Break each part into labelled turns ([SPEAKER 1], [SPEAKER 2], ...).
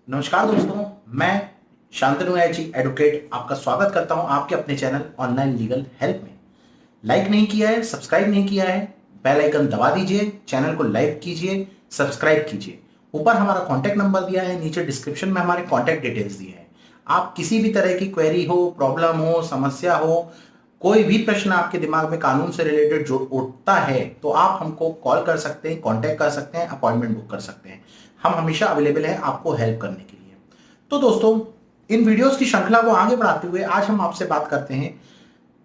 [SPEAKER 1] नमस्कार दोस्तों, मैं शांतनु एच एडवोकेट आपका स्वागत करता हूं आपके अपने चैनल ऑनलाइन लीगल हेल्प में। लाइक नहीं किया है, सब्सक्राइब नहीं किया है, बेल आइकन दबा दीजिए, चैनल को लाइक कीजिए, सब्सक्राइब कीजिए। ऊपर हमारा कॉन्टैक्ट नंबर दिया है, नीचे डिस्क्रिप्शन में हमारे कॉन्टैक्ट डिटेल्स दिए हैं। आप किसी भी तरह की क्वेरी हो, प्रॉब्लम हो, समस्या हो, कोई भी प्रश्न आपके दिमाग में कानून से रिलेटेड जो उठता है तो आप हमको कॉल कर सकते हैं, कॉन्टैक्ट कर सकते हैं, अपॉइंटमेंट बुक कर सकते हैं। हम हमेशा अवेलेबल हैं आपको हेल्प करने के लिए। तो दोस्तों, इन वीडियोस की श्रृंखला को आगे बढ़ाते हुए आज हम आपसे बात करते हैं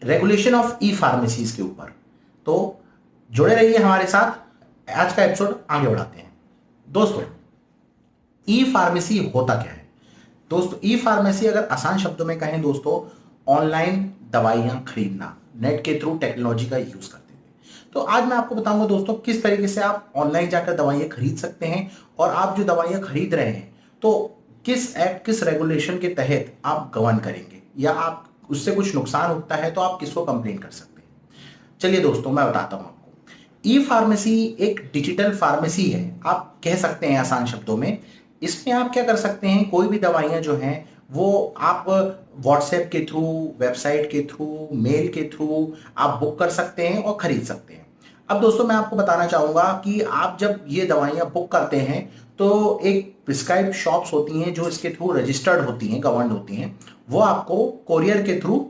[SPEAKER 1] रेगुलेशन ऑफ ई फार्मेसीज के ऊपर। तो जुड़े रहिए हमारे साथ, आज का एपिसोड आगे बढ़ाते हैं। दोस्तों, ई फार्मेसी होता क्या है? दोस्तों, ई फार्मेसी अगर आसान शब्दों में कहें दोस्तों, ऑनलाइन दवाइयां खरीदना, नेट के थ्रू टेक्नोलॉजी का यूज करते हैं। तो आज मैं आपको बताऊंगा दोस्तों किस तरीके से आप ऑनलाइन जाकर दवाइयां खरीद सकते हैं, और आप जो दवाइयां खरीद रहे हैं तो किस एक्ट, किस रेगुलेशन के तहत आप गवर्न करेंगे, या आप उससे कुछ नुकसान होता है तो आप किसको कंप्लेन कर सकते हैं। चलिए दोस्तों, मैं बताता हूं आपको। ई फार्मेसी एक डिजिटल फार्मेसी है, आप कह सकते हैं आसान शब्दों में। इसमें आप क्या कर सकते हैं, कोई भी दवाइयां जो हैं वो आप व्हाट्सएप के थ्रू, वेबसाइट के थ्रू, मेल के थ्रू आप बुक कर सकते हैं और खरीद सकते हैं। अब दोस्तों, मैं आपको बताना चाहूंगा कि आप जब ये दवाइयां बुक करते हैं तो एक प्रिस्क्राइब शॉप्स होती हैं जो इसके थ्रू रजिस्टर्ड होती हैं, गवर्नड होती हैं। वो आपको कोरियर के थ्रू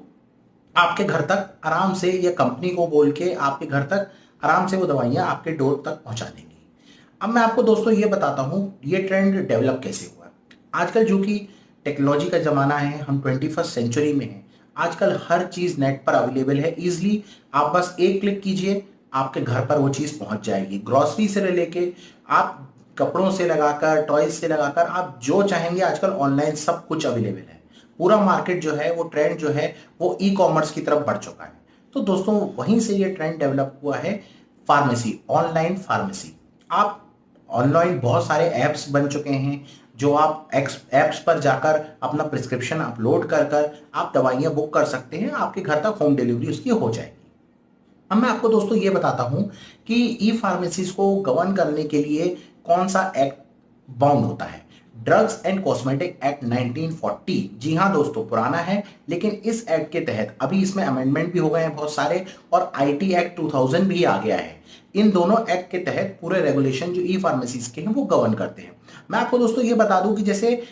[SPEAKER 1] आपके घर तक आराम से, या कंपनी को बोल के आपके घर तक आराम से वो दवाइयां आपके डोर तक पहुंचा देंगी। अब मैं आपको दोस्तों ये बताता हूं ये ट्रेंड डेवलप कैसे हुआ। आजकल जो कि टेक्नोलॉजी का जमाना है, हम 21st सेंचुरी में हैं। आजकल हर चीज नेट पर अवेलेबल है इजीली। आप बस एक क्लिक कीजिए, आपके घर पर वो चीज पहुंच जाएगी। ग्रोसरी से लेके आप कपड़ों से लगाकर, टॉयज से लगाकर, आप जो चाहेंगे आजकल ऑनलाइन सब कुछ अवेलेबल है। पूरा मार्केट जो है, वो ट्रेंड जो है वो ई कॉमर्स की तरफ बढ़ चुका है। तो दोस्तों, वहीं से ये ट्रेंड डेवलप हुआ है, फार्मेसी, ऑनलाइन फार्मेसी। आप ऑनलाइन बहुत सारे ऐप्स बन चुके हैं जो आप ऐप्स पर जाकर अपना प्रिस्क्रिप्शन अपलोड कर कर आप दवाइयां बुक कर सकते हैं, आपके घर तक होम डिलीवरी उसकी हो जाएगी। अब मैं आपको दोस्तों ये बताता हूं कि ई फार्मेसीज को गवर्न करने के लिए कौन सा एक्ट बाउंड होता है। ड्रग्स एंड कॉस्मेटिक एक्ट 1940, जी हाँ दोस्तों, पुराना है, लेकिन इस एक्ट के तहत अभी इसमें अमेंडमेंट भी हो गए हैं बहुत सारे, और आईटी एक्ट 2000 भी आ गया है। इन दोनों एक्ट के तहत पूरे रेगुलेशन जो ई फार्मेसीज के हैं वो गवर्न करते हैं। मैं आपको दोस्तों ये बता दूं कि जैसे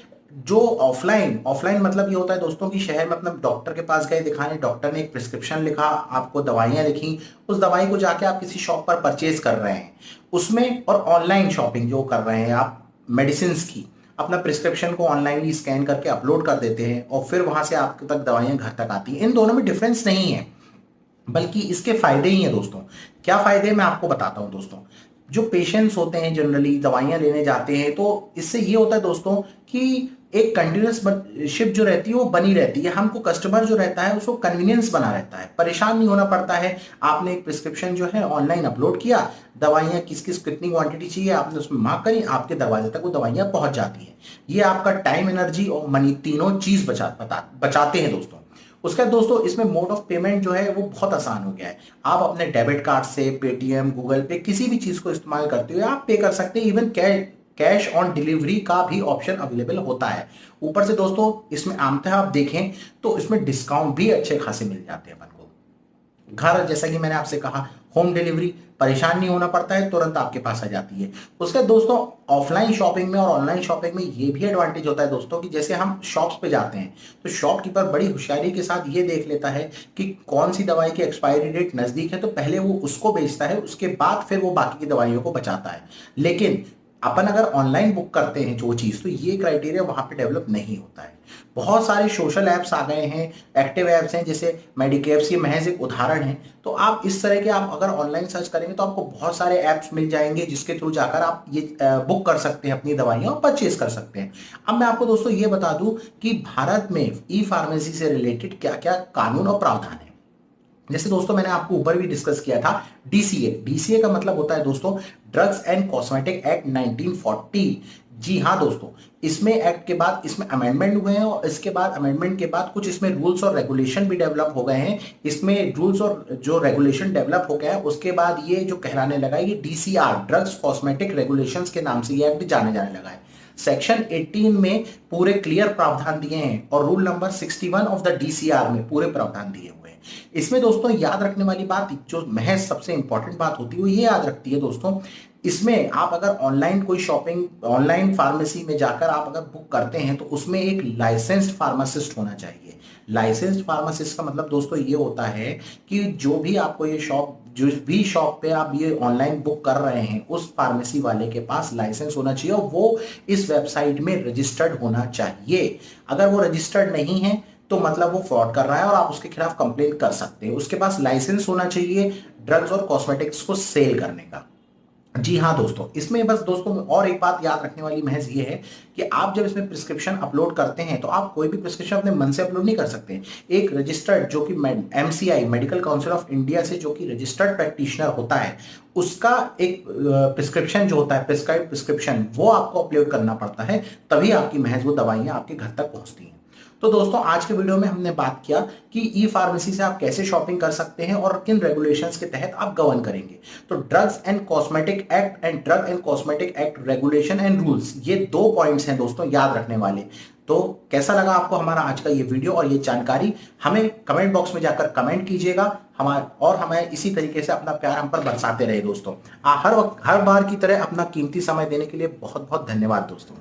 [SPEAKER 1] जो ऑफलाइन ऑफलाइन मतलब ये होता है दोस्तों कि शहर में अपना डॉक्टर के पास गए दिखाने, डॉक्टर ने एक प्रिस्क्रिप्शन लिखा, आपको दवाइयां लिखी, उस दवाई को जाके आप किसी शॉप पर परचेज कर रहे हैं उसमें, और ऑनलाइन शॉपिंग जो कर रहे हैं आप मेडिसिन की, अपना प्रिस्क्रिप्शन को ऑनलाइन स्कैन करके अपलोड कर देते हैं और फिर वहां से आपके तक दवाइयां घर तक आती हैं। इन दोनों में डिफरेंस नहीं है, बल्कि इसके फायदे ही हैं दोस्तों। क्या फायदे मैं आपको बताता हूं दोस्तों। जो पेशेंट्स होते हैं जनरली दवाइयां लेने जाते हैं, तो इससे ये होता है दोस्तों कि एक कंटिन्यूस शिप जो रहती है वो बनी रहती है। हमको कस्टमर जो रहता है उसको कन्वीनियंस बना रहता है, परेशान नहीं होना पड़ता है। आपने एक प्रिस्क्रिप्शन जो है ऑनलाइन अपलोड किया, दवाइयां किस किस कितनी क्वांटिटी चाहिए आपने उसमें मार्क करी, आपके दरवाजे तक वो दवाइयां पहुंच जाती हैं। ये आपका टाइम, एनर्जी और मनी तीनों चीज बचाते हैं दोस्तों। उसके बाद दोस्तों, इसमें मोड ऑफ पेमेंट जो है वो बहुत आसान हो गया है। आप अपने डेबिट कार्ड से, पेटीएम, गूगल पे, किसी भी चीज को इस्तेमाल करते हुए आप पे कर सकते हैं। इवन कैश ऑन डिलीवरी का भी ऑप्शन अवेलेबल होता है। ऊपर से दोस्तों, इसमें आमतः आप देखें तो इसमें डिस्काउंट भी अच्छे खासे मिल जाते हैं अपन को। घर, जैसा कि मैंने आपसे कहा, होम डिलीवरी, परेशान नहीं होना पड़ता है, तुरंत आपके पास आ जाती है। उसके बाद दोस्तों, ऑफलाइन शॉपिंग में और ऑनलाइन शॉपिंग में ये भी एडवांटेज होता है दोस्तों कि जैसे हम शॉप्स पे जाते हैं तो शॉपकीपर बड़ी होशियारी के साथ ये देख लेता है कि कौन सी दवाई की एक्सपायरी डेट नजदीक है, तो पहले वो उसको बेचता है, उसके बाद फिर वो बाकी की दवाइयों को बचाता है। लेकिन अपन अगर ऑनलाइन बुक करते हैं जो चीज, तो ये क्राइटेरिया वहां पे डेवलप नहीं होता है। बहुत सारे सोशल ऐप्स आ गए हैं, एक्टिव ऐप्स हैं, जैसे मेडिकेप्स, ये महज एक उदाहरण है। तो आप इस तरह के, आप अगर ऑनलाइन सर्च करेंगे तो आपको बहुत सारे ऐप्स मिल जाएंगे जिसके थ्रू जाकर आप ये बुक कर सकते हैं अपनी दवाइयां और परचेज कर सकते हैं। अब मैं आपको दोस्तों ये बता दूं कि भारत में ई फार्मेसी से रिलेटेड क्या क्या कानून और प्रावधान है। जैसे दोस्तों, मैंने आपको ऊपर भी डिस्कस किया था, डीसीए। डीसीए का मतलब होता है दोस्तों ड्रग्स एंड कॉस्मेटिक एक्ट 1940। जी हाँ दोस्तों, इसमें एक्ट के बाद इसमें अमेंडमेंट हुए हैं, और इसके बाद अमेंडमेंट के बाद कुछ इसमें रूल्स और रेगुलेशन भी डेवलप हो गए हैं। इसमें रूल्स और जो रेगुलेशन डेवलप हो गया है उसके बाद ये जो कहलाने लगा, ये डीसीआर, ड्रग्स कॉस्मेटिक रेगुलेशंस के नाम से ये एक्ट जाने जाने लगा है। सेक्शन 18 में पूरे क्लियर प्रावधान दिए हैं और rule number 61 of the DCR में पूरे प्रावधान दिए हुए हैं। इसमें दोस्तों याद रखने वाली बात, जो महज सबसे इंपॉर्टेंट बात होती है वो ये याद रखती है दोस्तों, इसमें आप अगर ऑनलाइन कोई शॉपिंग, ऑनलाइन फार्मेसी में जाकर आप अगर बुक करते हैं तो उसमें एक लाइसेंस्ड फार्मासिस्ट होना चाहिए। लाइसेंस्ड फार्मासिस्ट का मतलब दोस्तों ये होता है कि जो भी आपको ये शॉप, जो भी शॉप पे आप ये ऑनलाइन बुक कर रहे हैं उस फार्मेसी वाले के पास लाइसेंस होना चाहिए और वो इस वेबसाइट में रजिस्टर्ड होना चाहिए। अगर वो रजिस्टर्ड नहीं है तो मतलब वो फ्रॉड कर रहा है और आप उसके खिलाफ कंप्लेंट कर सकते हैं। उसके पास लाइसेंस होना चाहिए ड्रग्स और कॉस्मेटिक्स को सेल करने का। जी हाँ दोस्तों, इसमें बस दोस्तों और एक बात याद रखने वाली महज ये है कि आप जब इसमें प्रिस्क्रिप्शन अपलोड करते हैं तो आप कोई भी प्रिस्क्रिप्शन अपने मन से अपलोड नहीं कर सकते। एक रजिस्टर्ड, जो कि MCI, medical council of India से जो कि रजिस्टर्ड प्रैक्टिशनर होता है, उसका एक प्रिस्क्रिप्शन जो होता है, प्रिस्क्राइब प्रिस्क्रिप्शन, वो आपको अपलोड करना पड़ता है, तभी आपकी महज वो दवाइयां आपके घर तक पहुंचती हैं। तो दोस्तों आज के वीडियो में हमने बात किया कि ई फार्मेसी से आप कैसे शॉपिंग कर सकते हैं और किन रेगुलेशंस के तहत आप गवर्न करेंगे। तो drugs and cosmetic act and drug and cosmetic act regulation and rules, ये 2 पॉइंट्स हैं दोस्तों याद रखने वाले। तो कैसा लगा आपको हमारा आज का ये वीडियो और ये जानकारी, हमें कमेंट बॉक्स में जाकर कमेंट कीजिएगा। हमें इसी तरीके से अपना प्यार हम पर बरसाते रहे दोस्तों। हर बार की तरह अपना कीमती समय देने के लिए बहुत बहुत धन्यवाद दोस्तों।